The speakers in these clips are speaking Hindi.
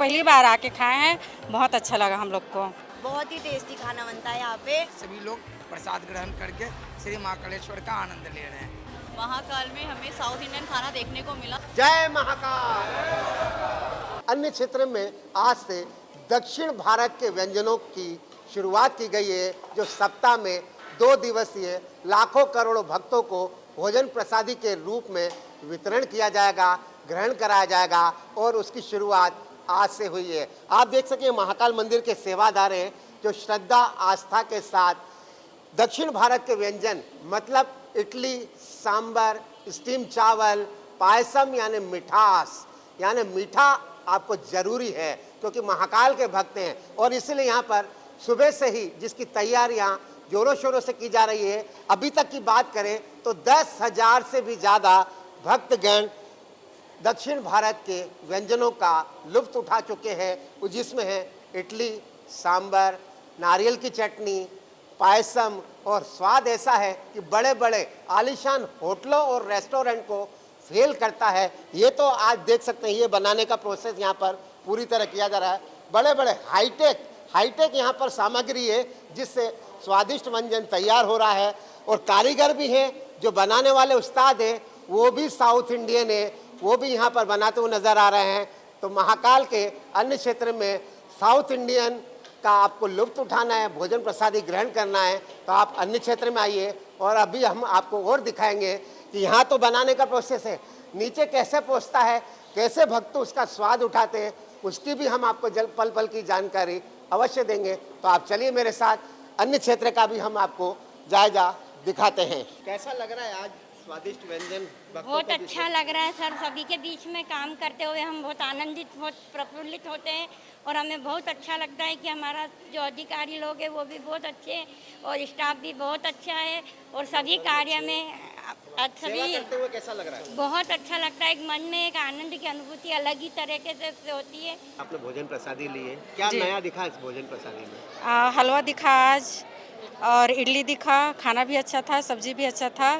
पहली बार आके खाए हैं, बहुत अच्छा लगा हम लोग को। बहुत ही टेस्टी खाना बनता है यहाँ पे। सभी लोग प्रसाद ग्रहण करके श्री महाकालेश्वर का आनंद ले रहे हैं। महाकाल में हमें साउथ इंडियन खाना देखने को मिला। जय महाकाल। अन्य क्षेत्र में आज से दक्षिण भारत के व्यंजनों की शुरुआत की गई है, जो सप्ताह में 2 दिवसीय लाखों करोड़ों भक्तों को भोजन प्रसादी के रूप में वितरण किया जाएगा, ग्रहण कराया जाएगा और उसकी शुरुआत आज से हुई है। आप देख सकें महाकाल मंदिर के सेवादार हैं जो श्रद्धा आस्था के साथ दक्षिण भारत के व्यंजन मतलब इडली, सांबर, स्टीम चावल, पायसम यानी मिठास यानी मीठा आपको जरूरी है क्योंकि महाकाल के भक्त हैं और इसलिए यहाँ पर सुबह से ही जिसकी तैयारियाँ जोरों शोरों से की जा रही है। अभी तक की बात करें तो 10,000 से भी ज़्यादा भक्तगण दक्षिण भारत के व्यंजनों का लुत्फ उठा चुके हैं, जिसमें है इडली, सांबर, नारियल की चटनी, पायसम और स्वाद ऐसा है कि बड़े बड़े आलीशान होटलों और रेस्टोरेंट को फेल करता है। ये तो आज देख सकते हैं, ये बनाने का प्रोसेस यहाँ पर पूरी तरह किया जा रहा है। बड़े बड़े हाईटेक यहाँ पर सामग्री है जिससे स्वादिष्ट व्यंजन तैयार हो रहा है और कारीगर भी हैं जो बनाने वाले उस्ताद हैं वो भी साउथ इंडियन है, वो भी यहाँ पर बनाते हुए नज़र आ रहे हैं। तो महाकाल के अन्य क्षेत्र में साउथ इंडियन का आपको लुत्फ उठाना है, भोजन प्रसादी ग्रहण करना है तो आप अन्य क्षेत्र में आइए और अभी हम आपको और दिखाएंगे कि यहाँ तो बनाने का प्रोसेस है, नीचे कैसे पहुँचता है, कैसे भक्त उसका स्वाद उठाते हैं, उसकी भी हम आपको पल पल की जानकारी अवश्य देंगे। तो आप चलिए मेरे साथ, अन्य क्षेत्र का भी हम आपको जायजा दिखाते हैं। कैसा लग रहा है आज स्वादिष्ट व्यंजन? बहुत अच्छा लग रहा है सर, सभी के बीच में काम करते हुए हम बहुत आनंदित, बहुत प्रफुल्लित होते हैं और हमें बहुत अच्छा लगता है कि हमारा जो अधिकारी लोग हैं वो भी बहुत अच्छे हैं और स्टाफ भी बहुत अच्छा है और सभी कार्य में सभी करते हुए कैसा लग रहा है? बहुत अच्छा लगता है। एक मन में एक आनंद की अनुभूति अलग ही तरीके से होती है। आपने भोजन प्रसादी ली है, क्या नया दिखा इस भोजन प्रसादी में? हलवा दिखा आज और इडली दिखा, खाना भी अच्छा था, सब्जी भी अच्छा था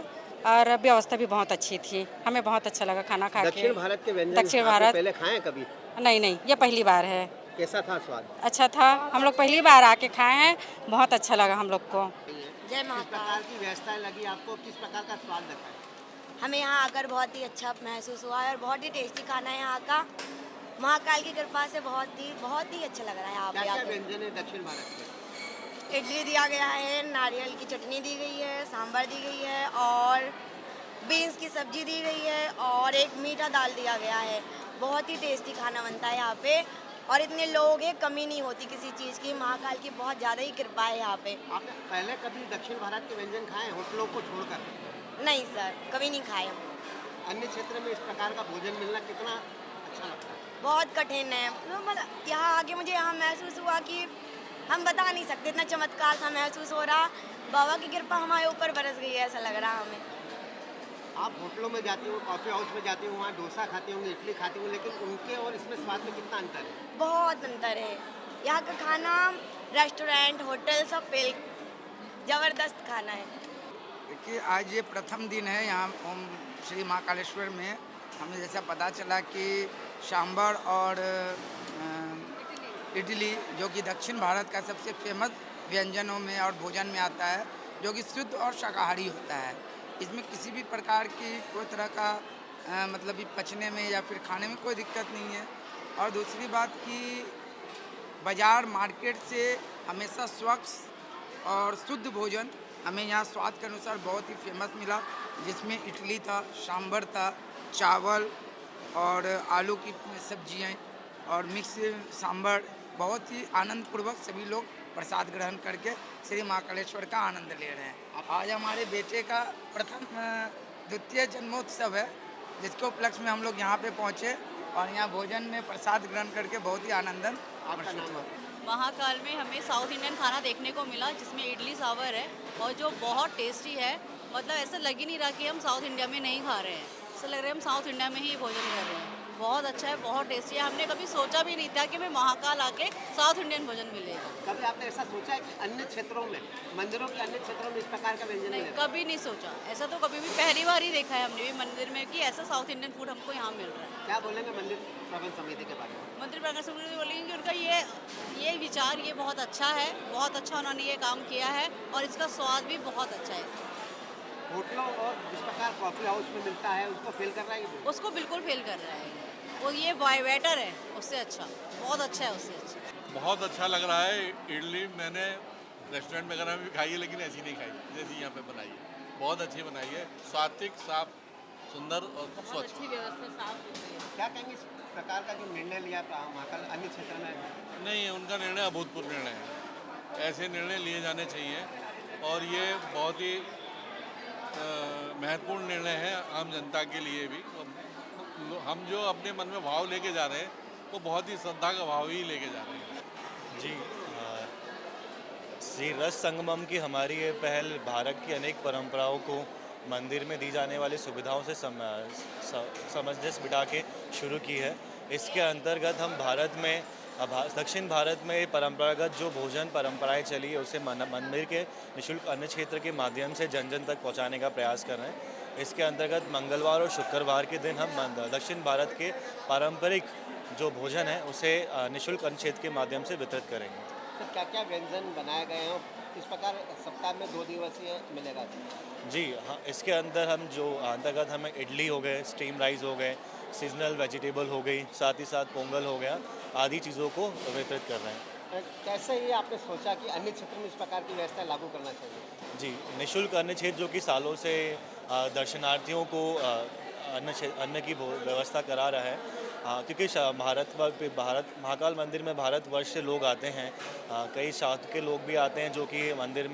और व्यवस्था भी बहुत अच्छी थी। हमें बहुत अच्छा लगा खाना खा के। दक्षिण भारत के व्यंजन दक्षिण भारत पहले खाए हैं कभी? नहीं, ये पहली बार है। कैसा था स्वाद? अच्छा था, हम लोग पहली बार आके खाए हैं, बहुत अच्छा लगा हम लोग को। जय किस महाकाल। प्रकार की व्यवस्था लगी आपको, किस प्रकार का स्वाद लगा? हमें यहाँ आकर बहुत ही अच्छा महसूस हुआ है और बहुत ही टेस्टी खाना है यहाँ का। महाकाल की कृपा से बहुत ही अच्छा लग रहा है यहाँ पे क्या आकर। व्यंजन है दक्षिण भारत के? इडली दिया गया है, नारियल की चटनी दी गई है, सांभर दी गई है और बीन्स की सब्जी दी गई है और एक मीठा दाल दिया गया है। बहुत ही टेस्टी खाना बनता है यहाँ पे और इतने लोग हैं, कमी नहीं होती किसी चीज़ की। महाकाल की बहुत ज़्यादा ही कृपा है यहाँ पे। आपने पहले कभी दक्षिण भारत के व्यंजन खाए होटलों को छोड़कर? नहीं सर, कभी नहीं खाए हम। अन्य क्षेत्र में इस प्रकार का भोजन मिलना कितना अच्छा लगता है? बहुत कठिन है, मतलब यहाँ आके मुझे यहाँ महसूस हुआ कि हम बता नहीं सकते, इतना चमत्कार सा महसूस हो रहा। बाबा की कृपा हमारे ऊपर बरस गई है, ऐसा लग रहा हमें। आप होटलों में जाते हो, कॉफ़ी हाउस में जाते हो, वहाँ डोसा खाते होंगे, इडली खाते होंगे, लेकिन उनके और इसमें स्वाद में कितना अंतर है? बहुत अंतर है। यहाँ का खाना, रेस्टोरेंट, होटल सब फेल, ज़बरदस्त खाना है। देखिए आज ये प्रथम दिन है यहाँ ओम श्री महाकालेश्वर में। हमें जैसा पता चला कि सांभर और इडली जो कि दक्षिण भारत का सबसे फेमस व्यंजनों में और भोजन में आता है, जो कि शुद्ध और शाकाहारी होता है। इसमें किसी भी प्रकार की कोई तरह का मतलब कि पचने में या फिर खाने में कोई दिक्कत नहीं है। और दूसरी बात कि बाज़ार मार्केट से हमेशा स्वच्छ और शुद्ध भोजन हमें यहाँ स्वाद के अनुसार बहुत ही फेमस मिला, जिसमें इडली था, सांभर था, चावल और आलू की सब्जियाँ और मिक्स सांभर। बहुत ही आनंदपूर्वक सभी लोग प्रसाद ग्रहण करके श्री महाकालेश्वर का आनंद ले रहे हैं। आज हमारे बेटे का प्रथम द्वितीय जन्मोत्सव है, जिसके उपलक्ष्य में हम लोग यहाँ पे पहुँचे और यहाँ भोजन में प्रसाद ग्रहण करके बहुत ही आनंदन महसूस हुआ। महाकाल में हमें साउथ इंडियन खाना देखने को मिला, जिसमें इडली सांभर है और जो बहुत टेस्टी है। मतलब ऐसा लग ही नहीं रहा कि हम साउथ इंडिया में नहीं खा रहे हैं, ऐसा लग रहा है हम साउथ इंडिया में ही भोजन कर रहे हैं। बहुत अच्छा है, बहुत टेस्टी है। हमने कभी सोचा भी नहीं था कि मैं महाकाल आके साउथ इंडियन भोजन मिलेगा। कभी आपने ऐसा सोचा है कि अन्य क्षेत्रों में, मंदिरों के अन्य क्षेत्रों में इस प्रकार का व्यंजन नहीं, मिलेगा? कभी नहीं सोचा। ऐसा तो कभी भी पहली बार ही देखा है हमने भी मंदिर में कि ऐसा साउथ इंडियन फूड हमको यहाँ मिल रहा है। क्या बोलेंगे मंदिर प्रबंध समिति के बारे में? मंदिर प्रकाश समिति बोलेंगे कि उनका ये विचार ये बहुत अच्छा है, बहुत अच्छा उन्होंने ये काम किया है और इसका स्वाद भी बहुत अच्छा है। होटलों और जिस प्रकार कॉफी हाउस में मिलता है उसको फेल कर रहा है ये? उसको बिल्कुल फेल कर रहा है वो। ये बेटर है उससे अच्छा, बहुत अच्छा है उससे अच्छा। बहुत अच्छा लग रहा है। इडली मैंने रेस्टोरेंट वगैरह में भी खाई है, लेकिन ऐसी नहीं खाई जैसी यहाँ पे बनाई है। बहुत अच्छी बनाई है, सात्विक, साफ, सुंदर और स्वच्छ। अच्छी व्यवस्था, साफ सुथरी है। क्या कहेंगे इस प्रकार का जो निर्णय लिया महाकाल अन्य क्षेत्र में? नहीं, उनका निर्णय अभूतपूर्व निर्णय है। ऐसे निर्णय लिए जाने चाहिए और ये बहुत ही महत्वपूर्ण निर्णय है आम जनता के लिए भी। हम जो अपने मन में भाव लेके जा रहे हैं वो बहुत ही श्रद्धा का भाव ही लेके जा रहे हैं। जी, श्री रस संगमम की हमारी ये पहल भारत की अनेक परंपराओं को मंदिर में दी जाने वाली सुविधाओं से सामंजस्य बिठा के शुरू की है। इसके अंतर्गत हम भारत में दक्षिण भारत में परंपरागत जो भोजन परंपराएं चली है उसे मंदिर के निःशुल्क अन्न क्षेत्र के माध्यम से जन जन तक पहुंचाने का प्रयास कर रहे हैं। इसके अंतर्गत मंगलवार और शुक्रवार के दिन हम दक्षिण भारत के पारंपरिक जो भोजन है उसे निःशुल्क अन्न क्षेत्र के माध्यम से वितरित करेंगे। तो क्या क्या व्यंजन बनाए गए हैं इस प्रकार सप्ताह में 2 दिवसीय मिलेगा? जी हाँ, इसके अंदर हम जो अंतर्गत हमें इडली हो गए, स्टीम राइस हो गए, सीजनल वेजिटेबल हो गई, साथ ही साथ पोंगल हो गया, आदि चीज़ों को वितरित कर रहे हैं। कैसे ये आपने सोचा कि अन्य क्षेत्र में इस प्रकार की व्यवस्था लागू करना चाहिए? जी, निःशुल्क अन्न क्षेत्र जो कि सालों से दर्शनार्थियों को अन्न की व्यवस्था करा रहा है, क्योंकि भारत महाकाल मंदिर में भारतवर्ष से लोग आते हैं, कई साथ के लोग भी आते हैं जो कि मंदिर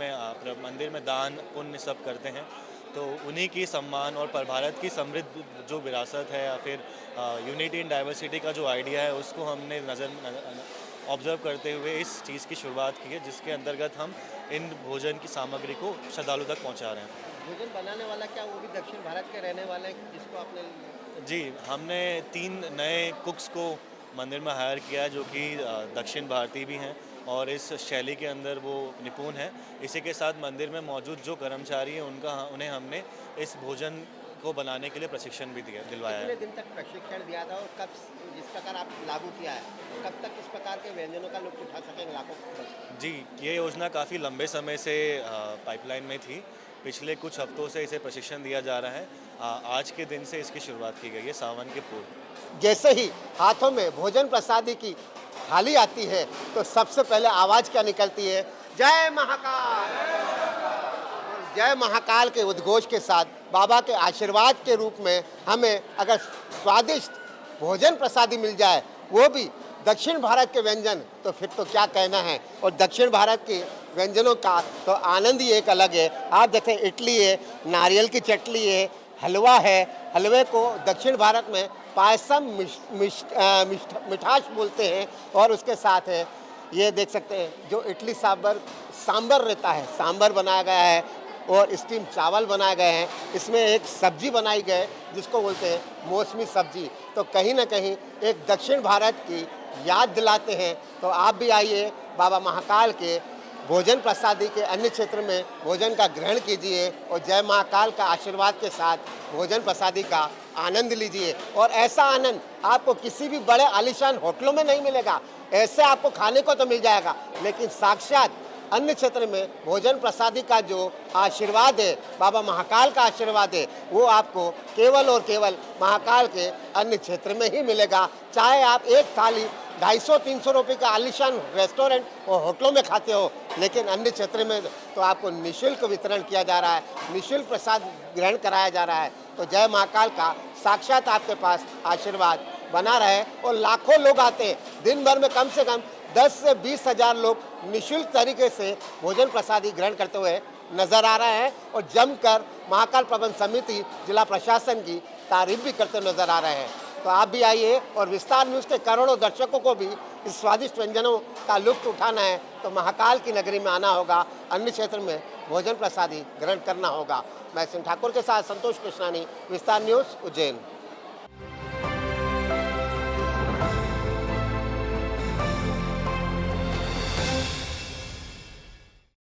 में दान पुण्य सब करते हैं। तो उन्हीं की सम्मान और भारत की समृद्ध जो विरासत है या फिर यूनिटी इन डाइवर्सिटी का जो आइडिया है उसको हमने ऑब्जर्व करते हुए इस चीज़ की शुरुआत की है, जिसके अंतर्गत हम इन भोजन की सामग्री को श्रद्धालु तक पहुंचा रहे हैं। भोजन बनाने वाला क्या वो भी दक्षिण भारत के रहने वाले जिसको आपने? जी, हमने 3 नए कुक्स को मंदिर में हायर किया है जो कि दक्षिण भारतीय भी हैं और इस शैली के अंदर वो निपुण है। इसी के साथ मंदिर में मौजूद जो कर्मचारी हैं उन्हें हमने इस भोजन को बनाने के लिए प्रशिक्षण भी दिलवाया है। कितने दिन तक प्रशिक्षण दिया था और कब जिस प्रकार आप लागू किया है कब तक इस प्रकार के व्यंजनों का लुत्फ उठा सकेंगे लाखों? जी, ये योजना काफ़ी लंबे समय से पाइपलाइन में थी। पिछले कुछ हफ्तों से इसे प्रशिक्षण दिया जा रहा है। आज के दिन से इसकी शुरुआत की गई है, सावन के पूर्व। जैसे ही हाथों में भोजन प्रसादी की थाली आती है तो सबसे पहले आवाज़ क्या निकलती है? जय महाकाल। जय महाकाल के उद्घोष के साथ बाबा के आशीर्वाद के रूप में हमें अगर स्वादिष्ट भोजन प्रसादी मिल जाए, वो भी दक्षिण भारत के व्यंजन, तो फिर तो क्या कहना है। और दक्षिण भारत के व्यंजनों का तो आनंद ही एक अलग है। आप देखें, इडली है, नारियल की चटनी है, हलवा है। हलवे को दक्षिण भारत में पायसम मिठास बोलते हैं। और उसके साथ है, ये देख सकते हैं जो इडली सांबर रहता है, सांबर बनाया गया है और स्टीम चावल बनाए गए हैं। इसमें एक सब्जी बनाई गई जिसको बोलते हैं मौसमी सब्जी। तो कहीं ना कहीं एक दक्षिण भारत की याद दिलाते हैं। तो आप भी आइए, बाबा महाकाल के भोजन प्रसादी के अन्य क्षेत्र में भोजन का ग्रहण कीजिए और जय महाकाल का आशीर्वाद के साथ भोजन प्रसादी का आनंद लीजिए। और ऐसा आनंद आपको किसी भी बड़े आलीशान होटलों में नहीं मिलेगा। ऐसे आपको खाने को तो मिल जाएगा, लेकिन साक्षात अन्य क्षेत्र में भोजन प्रसादी का जो आशीर्वाद है, बाबा महाकाल का आशीर्वाद है, वो आपको केवल और केवल महाकाल के अन्य क्षेत्र में ही मिलेगा। चाहे आप एक थाली 250-300 रुपये का आलीशान रेस्टोरेंट और होटलों में खाते हो, लेकिन अन्य क्षेत्र में तो आपको निःशुल्क वितरण किया जा रहा है, निःशुल्क प्रसाद ग्रहण कराया जा रहा है। तो जय महाकाल का साक्षात आपके पास आशीर्वाद बना रहे। और लाखों लोग आते हैं, दिन भर में कम से कम 10 से 20 हज़ार लोग निःशुल्क तरीके से भोजन प्रसादी ग्रहण करते हुए नजर आ रहे हैं और जमकर महाकाल प्रबंध समिति जिला प्रशासन की तारीफ भी करते नजर आ रहे हैं। तो आप भी आइए और विस्तार न्यूज़ के करोड़ों दर्शकों को भी इस स्वादिष्ट व्यंजनों का लुत्फ उठाना है तो महाकाल की नगरी में आना होगा, अन्य क्षेत्र में भोजन प्रसादी ग्रहण करना होगा। मैं सिंह ठाकुर के साथ संतोष कृष्णानी, विस्तार न्यूज़, उज्जैन।